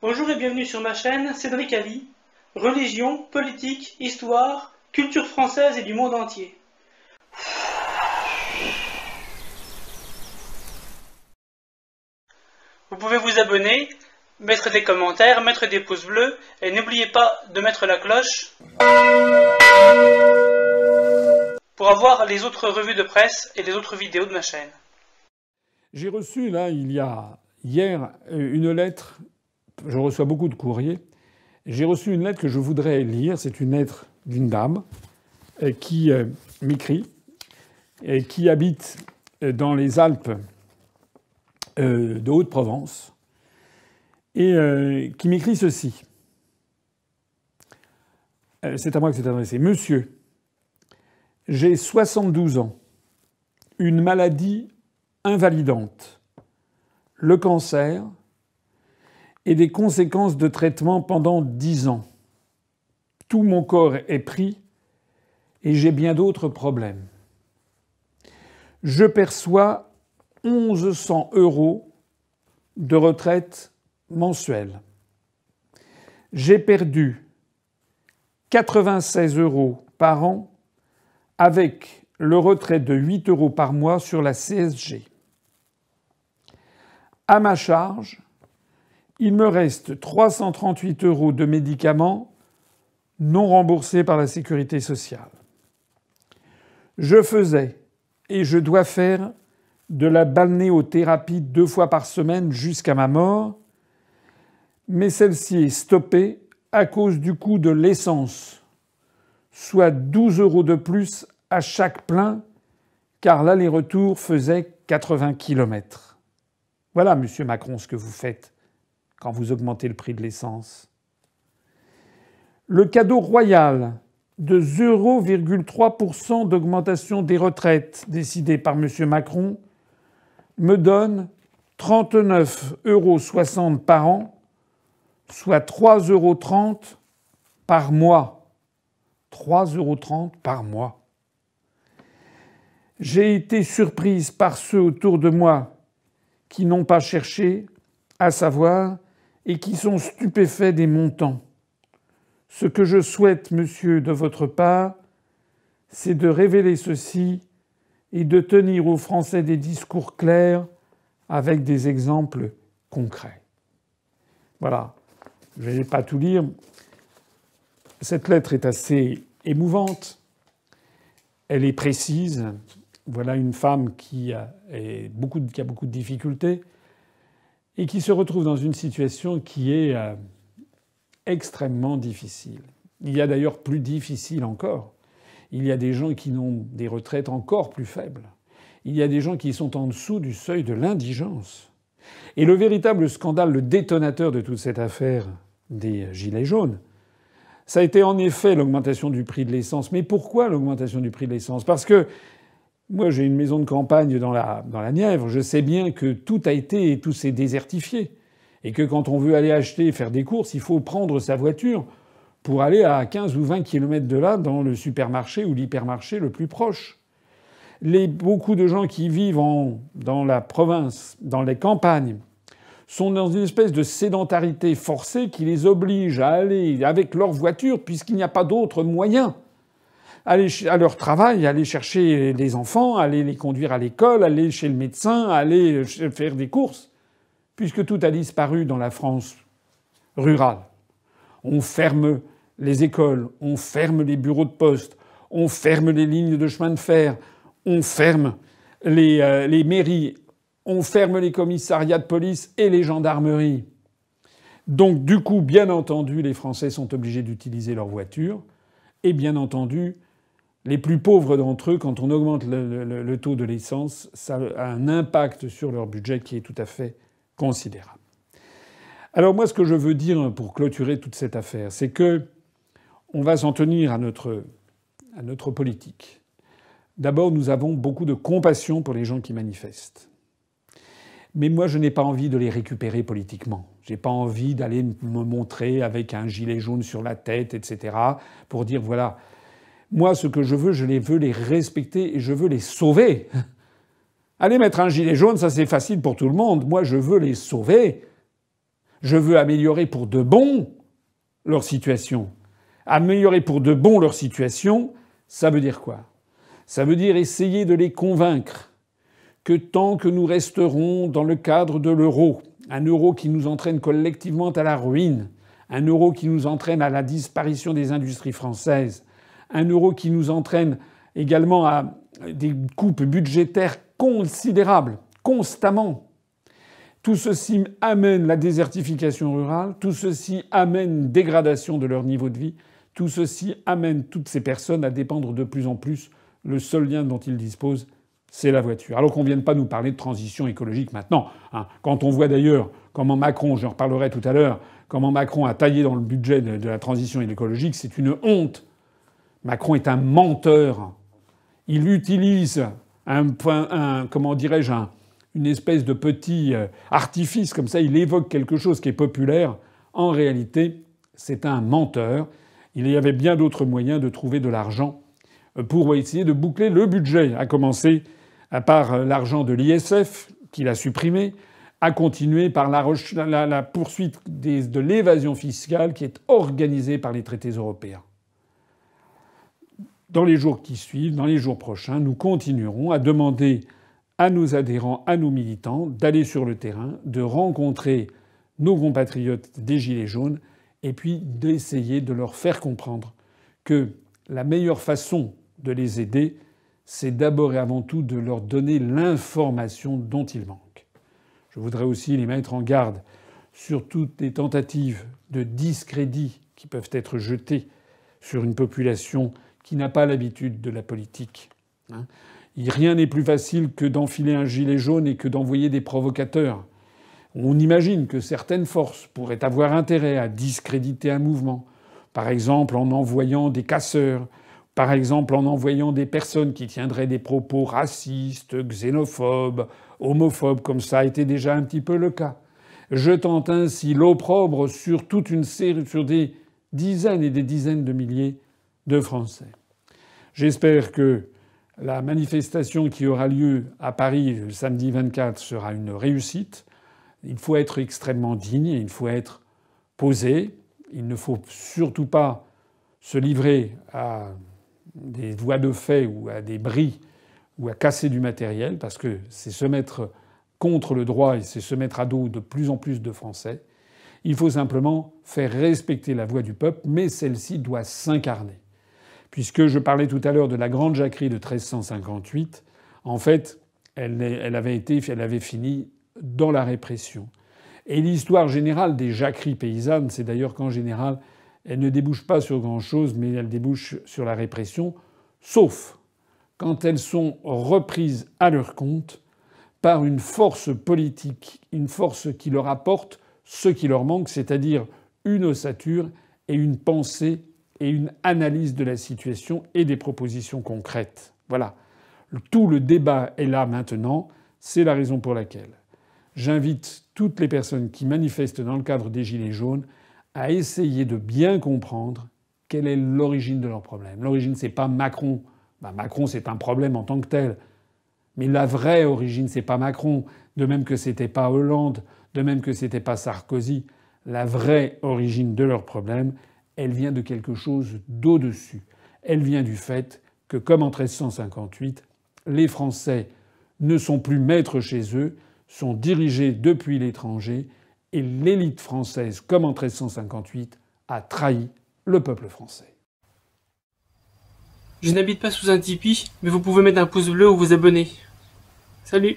Bonjour et bienvenue sur ma chaîne Cédric Ali. Religion, politique, histoire, culture française et du monde entier. Vous pouvez vous abonner, mettre des commentaires, mettre des pouces bleus et n'oubliez pas de mettre la cloche pour avoir les autres revues de presse et les autres vidéos de ma chaîne. J'ai reçu là, hier, une lettre. Je reçois beaucoup de courriers. J'ai reçu une lettre que je voudrais lire. C'est une lettre d'une dame qui m'écrit et qui habite dans les Alpes de Haute-Provence et qui m'écrit ceci. C'est à moi que c'est adressé. Monsieur, j'ai 72 ans, une maladie invalidante, le cancer et des conséquences de traitement pendant 10 ans. Tout mon corps est pris et j'ai bien d'autres problèmes. Je perçois 1100 € de retraite mensuelle. J'ai perdu 96 € par an avec le retrait de 8 € par mois sur la CSG. À ma charge, il me reste 338 € de médicaments non remboursés par la Sécurité sociale. Je faisais et je dois faire de la balnéothérapie 2 fois par semaine jusqu'à ma mort, mais celle-ci est stoppée à cause du coût de l'essence, soit 12 € de plus à chaque plein, car l'aller-retour faisait 80 km. Voilà, monsieur Macron, ce que vous faites quand vous augmentez le prix de l'essence. Le cadeau royal de 0,3% d'augmentation des retraites décidé par monsieur Macron me donne 39,60 € par an, soit 3,30 € par mois. 3,30 € par mois. J'ai été surprise par ceux autour de moi qui n'ont pas cherché à savoir et qui sont stupéfaits des montants. Ce que je souhaite, monsieur, de votre part, c'est de révéler ceci et de tenir aux Français des discours clairs avec des exemples concrets. Voilà. Je ne vais pas tout lire. Cette lettre est assez émouvante. Elle est précise. Voilà une femme qui a beaucoup de difficultés et qui se retrouve dans une situation qui est extrêmement difficile. Il y a d'ailleurs plus difficile encore. Il y a des gens qui ont des retraites encore plus faibles. Il y a des gens qui sont en dessous du seuil de l'indigence. Et le véritable scandale, le détonateur de toute cette affaire des gilets jaunes, ça a été en effet l'augmentation du prix de l'essence. Mais pourquoi l'augmentation du prix de l'essence ? Parce que moi, j'ai une maison de campagne dans la Nièvre. Je sais bien que tout s'est désertifié. Et que quand on veut aller acheter, faire des courses, il faut prendre sa voiture pour aller à 15 ou 20 kilomètres de là dans le supermarché ou l'hypermarché le plus proche. Beaucoup de gens qui vivent dans la province, dans les campagnes, sont dans une espèce de sédentarité forcée qui les oblige à aller avec leur voiture, puisqu'il n'y a pas d'autre moyen, aller à leur travail, aller chercher les enfants, aller les conduire à l'école, aller chez le médecin, aller faire des courses, puisque tout a disparu dans la France rurale. On ferme les écoles, on ferme les bureaux de poste, on ferme les lignes de chemin de fer, on ferme les mairies, on ferme les commissariats de police et les gendarmeries. Donc du coup, bien entendu, les Français sont obligés d'utiliser leur voiture. Et bien entendu, les plus pauvres d'entre eux, quand on augmente le taux de l'essence, ça a un impact sur leur budget qui est tout à fait considérable. Alors moi, ce que je veux dire pour clôturer toute cette affaire, c'est que on va s'en tenir à notre politique. D'abord, nous avons beaucoup de compassion pour les gens qui manifestent. Mais moi, je n'ai pas envie de les récupérer politiquement. J'ai pas envie d'aller me montrer avec un gilet jaune sur la tête, etc., pour dire voilà. Moi, ce que je veux les respecter et je veux les sauver. Aller mettre un gilet jaune, ça c'est facile pour tout le monde. Moi, je veux les sauver. Je veux améliorer pour de bon leur situation. Améliorer pour de bon leur situation, ça veut dire quoi? Ça veut dire essayer de les convaincre que tant que nous resterons dans le cadre de l'euro, un euro qui nous entraîne collectivement à la ruine, un euro qui nous entraîne à la disparition des industries françaises, un euro qui nous entraîne également à des coupes budgétaires considérables, constamment. Tout ceci amène la désertification rurale, tout ceci amène une dégradation de leur niveau de vie, tout ceci amène toutes ces personnes à dépendre de plus en plus. Le seul lien dont ils disposent, c'est la voiture. Alors qu'on ne vienne pas nous parler de transition écologique maintenant. Quand on voit d'ailleurs comment Macron, j'en reparlerai tout à l'heure, comment Macron a taillé dans le budget de la transition écologique, c'est une honte. Macron est un menteur. Il utilise comment dirais-je, une espèce de petit artifice comme ça. Il évoque quelque chose qui est populaire. En réalité, c'est un menteur. Il y avait bien d'autres moyens de trouver de l'argent pour essayer de boucler le budget, à commencer par l'argent de l'ISF, qu'il a supprimé, à continuer par la poursuite de l'évasion fiscale qui est organisée par les traités européens. Dans les jours qui suivent, dans les jours prochains, nous continuerons à demander à nos adhérents, à nos militants, d'aller sur le terrain, de rencontrer nos compatriotes des Gilets jaunes et puis d'essayer de leur faire comprendre que la meilleure façon de les aider, c'est d'abord et avant tout de leur donner l'information dont ils manquent. Je voudrais aussi les mettre en garde sur toutes les tentatives de discrédit qui peuvent être jetées sur une population qui n'a pas l'habitude de la politique. Rien n'est plus facile que d'enfiler un gilet jaune et que d'envoyer des provocateurs. On imagine que certaines forces pourraient avoir intérêt à discréditer un mouvement, par exemple en envoyant des casseurs, par exemple en envoyant des personnes qui tiendraient des propos racistes, xénophobes, homophobes, comme ça a été déjà un petit peu le cas, jetant ainsi l'opprobre sur toute une série, sur des dizaines et des dizaines de milliers de Français. J'espère que la manifestation qui aura lieu à Paris le samedi 24 sera une réussite. Il faut être extrêmement digne, il faut être posé. Il ne faut surtout pas se livrer à des voies de fait ou à des bris ou à casser du matériel, parce que c'est se mettre contre le droit et c'est se mettre à dos de plus en plus de Français. Il faut simplement faire respecter la voix du peuple, mais celle-ci doit s'incarner. Puisque je parlais tout à l'heure de la Grande Jacquerie de 1358, en fait, elle avait fini dans la répression. Et l'histoire générale des jacqueries paysannes, c'est d'ailleurs qu'en général, elles ne débouchent pas sur grand-chose, mais elles débouchent sur la répression, sauf quand elles sont reprises à leur compte par une force politique, une force qui leur apporte ce qui leur manque, c'est-à-dire une ossature et une pensée et une analyse de la situation et des propositions concrètes. Voilà. Tout le débat est là maintenant. C'est la raison pour laquelle j'invite toutes les personnes qui manifestent dans le cadre des Gilets jaunes à essayer de bien comprendre quelle est l'origine de leur problème. L'origine, c'est pas Macron. Macron, c'est un problème en tant que tel. Mais la vraie origine, c'est pas Macron. De même que c'était pas Hollande. De même que c'était pas Sarkozy. La vraie origine de leur problème, elle vient de quelque chose d'au-dessus. Elle vient du fait que, comme en 1358, les Français ne sont plus maîtres chez eux, sont dirigés depuis l'étranger, et l'élite française, comme en 1358, a trahi le peuple français. Je n'habite pas sous un tipi, mais vous pouvez mettre un pouce bleu ou vous abonner. Salut!